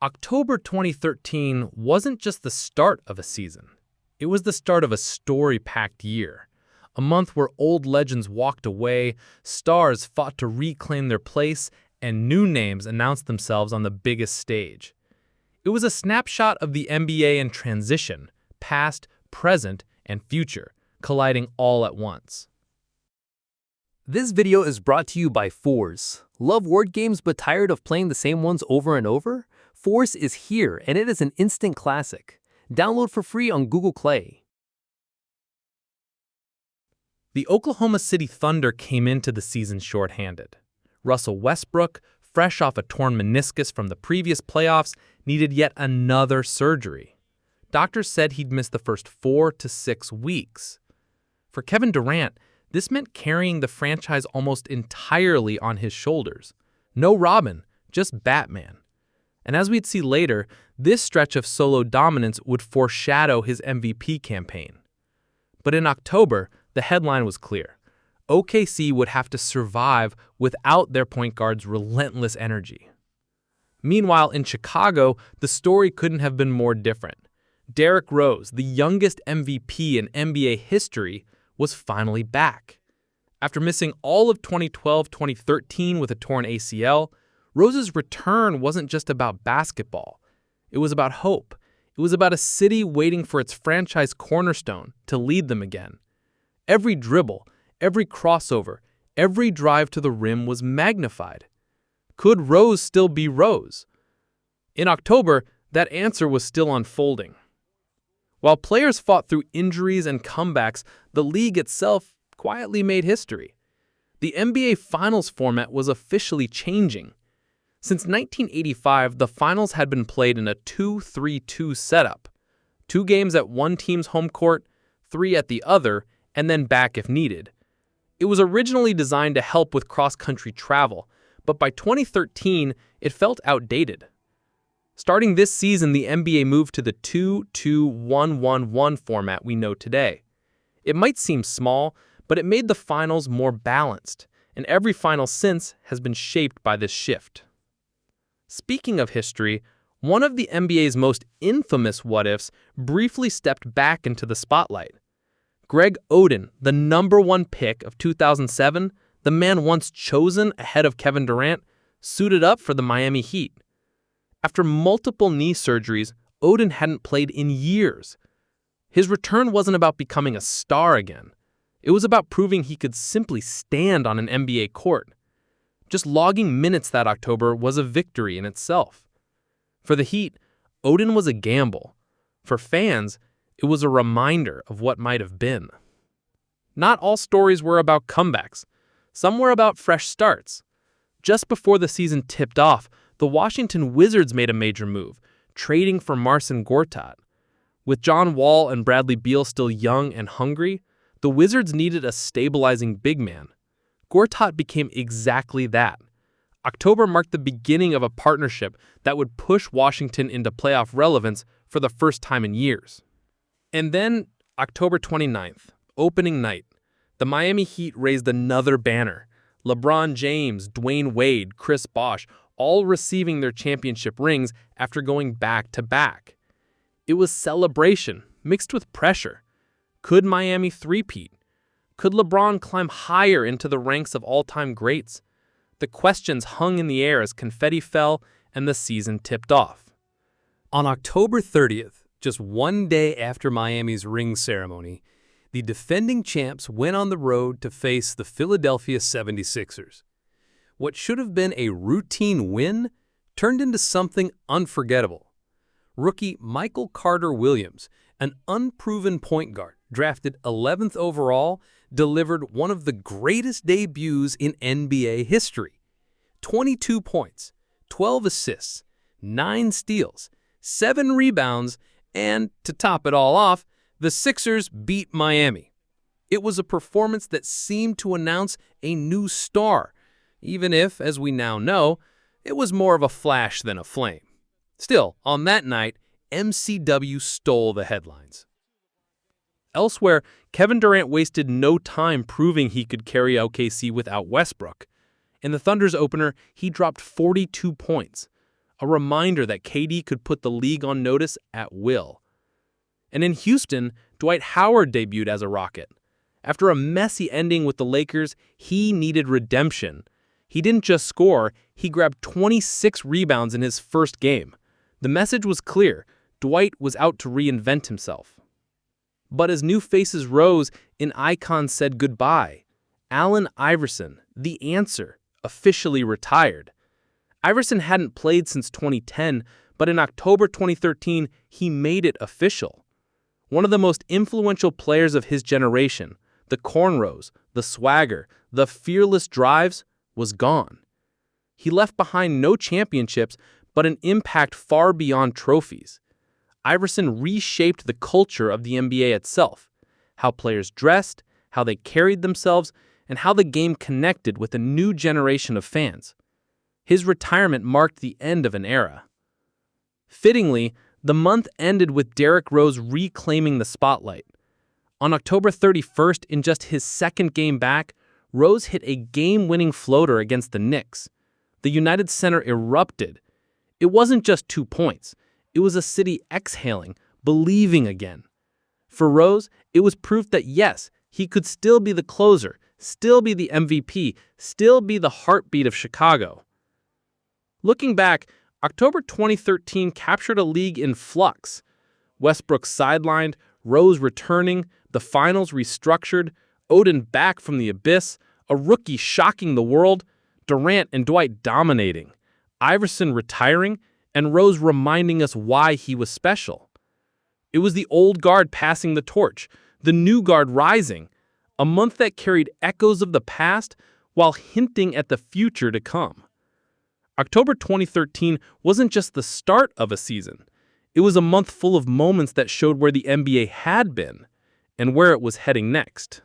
October 2013 wasn't just the start of a season. It was the start of a story-packed year. A month where old legends walked away, stars fought to reclaim their place, and new names announced themselves on the biggest stage. It was a snapshot of the NBA in transition, past, present, and future, colliding all at once. This video is brought to you by Force. Love word games but tired of playing the same ones over and over? Force is here, and it is an instant classic. Download for free on Google Play. The Oklahoma City Thunder came into the season shorthanded. Russell Westbrook, fresh off a torn meniscus from the previous playoffs, needed yet another surgery. Doctors said he'd miss the first 4 to 6 weeks. For Kevin Durant, this meant carrying the franchise almost entirely on his shoulders. No Robin, just Batman. And as we'd see later, this stretch of solo dominance would foreshadow his MVP campaign. But in October, the headline was clear. OKC would have to survive without their point guard's relentless energy. Meanwhile, in Chicago, the story couldn't have been more different. Derrick Rose, the youngest MVP in NBA history, was finally back. After missing all of 2012-2013 with a torn ACL, Rose's return wasn't just about basketball. It was about hope. It was about a city waiting for its franchise cornerstone to lead them again. Every dribble, every crossover, every drive to the rim was magnified. Could Rose still be Rose? In October, that answer was still unfolding. While players fought through injuries and comebacks, the league itself quietly made history. The NBA Finals format was officially changing. Since 1985, the Finals had been played in a 2-3-2 setup. 2 games at one team's home court, 3 at the other, and then back if needed. It was originally designed to help with cross-country travel, but by 2013, it felt outdated. Starting this season, the NBA moved to the 2-2-1-1-1 format we know today. It might seem small, but it made the finals more balanced, and every final since has been shaped by this shift. Speaking of history, one of the NBA's most infamous what-ifs briefly stepped back into the spotlight. Greg Oden, the #1 pick of 2007, the man once chosen ahead of Kevin Durant, suited up for the Miami Heat. After multiple knee surgeries, Oden hadn't played in years. His return wasn't about becoming a star again. It was about proving he could simply stand on an NBA court. Just logging minutes that October was a victory in itself. For the Heat, Oden was a gamble. For fans, it was a reminder of what might have been. Not all stories were about comebacks. Some were about fresh starts. Just before the season tipped off, the Washington Wizards made a major move, trading for Marcin Gortat. With John Wall and Bradley Beal still young and hungry, the Wizards needed a stabilizing big man. Gortat became exactly that. October marked the beginning of a partnership that would push Washington into playoff relevance for the first time in years. And then, October 29th, opening night, the Miami Heat raised another banner. LeBron James, Dwayne Wade, Chris Bosh, all receiving their championship rings after going back-to-back. It was celebration, mixed with pressure. Could Miami three-peat? Could LeBron climb higher into the ranks of all-time greats? The questions hung in the air as confetti fell and the season tipped off. On October 30th, just one day after Miami's ring ceremony, the defending champs went on the road to face the Philadelphia 76ers. What should have been a routine win turned into something unforgettable. Rookie Michael Carter-Williams, an unproven point guard, drafted 11th overall, delivered one of the greatest debuts in NBA history. 22 points, 12 assists, 9 steals, 7 rebounds, and, to top it all off, the Sixers beat Miami. It was a performance that seemed to announce a new star, even if, as we now know, it was more of a flash than a flame. Still, on that night, MCW stole the headlines. Elsewhere, Kevin Durant wasted no time proving he could carry OKC without Westbrook. In the Thunder's opener, he dropped 42 points. a reminder that KD could put the league on notice at will. And in Houston, Dwight Howard debuted as a Rocket. After a messy ending with the Lakers, he needed redemption. He didn't just score, he grabbed 26 rebounds in his first game. The message was clear: Dwight was out to reinvent himself. But as new faces rose and icons said goodbye, Allen Iverson, the answer, officially retired. Iverson hadn't played since 2010, but in October 2013, he made it official. One of the most influential players of his generation, the cornrows, the swagger, the fearless drives, was gone. He left behind no championships, but an impact far beyond trophies. Iverson reshaped the culture of the NBA itself, how players dressed, how they carried themselves, and how the game connected with a new generation of fans. His retirement marked the end of an era. Fittingly, the month ended with Derrick Rose reclaiming the spotlight. On October 31st, in just his second game back, Rose hit a game-winning floater against the Knicks. The United Center erupted. It wasn't just 2 points. It was a city exhaling, believing again. For Rose, it was proof that yes, he could still be the closer, still be the MVP, still be the heartbeat of Chicago. Looking back, October 2013 captured a league in flux. Westbrook sidelined, Rose returning, the finals restructured, Odin back from the abyss, a rookie shocking the world, Durant and Dwight dominating, Iverson retiring, and Rose reminding us why he was special. It was the old guard passing the torch, the new guard rising, a month that carried echoes of the past while hinting at the future to come. October 2013 wasn't just the start of a season. It was a month full of moments that showed where the NBA had been and where it was heading next.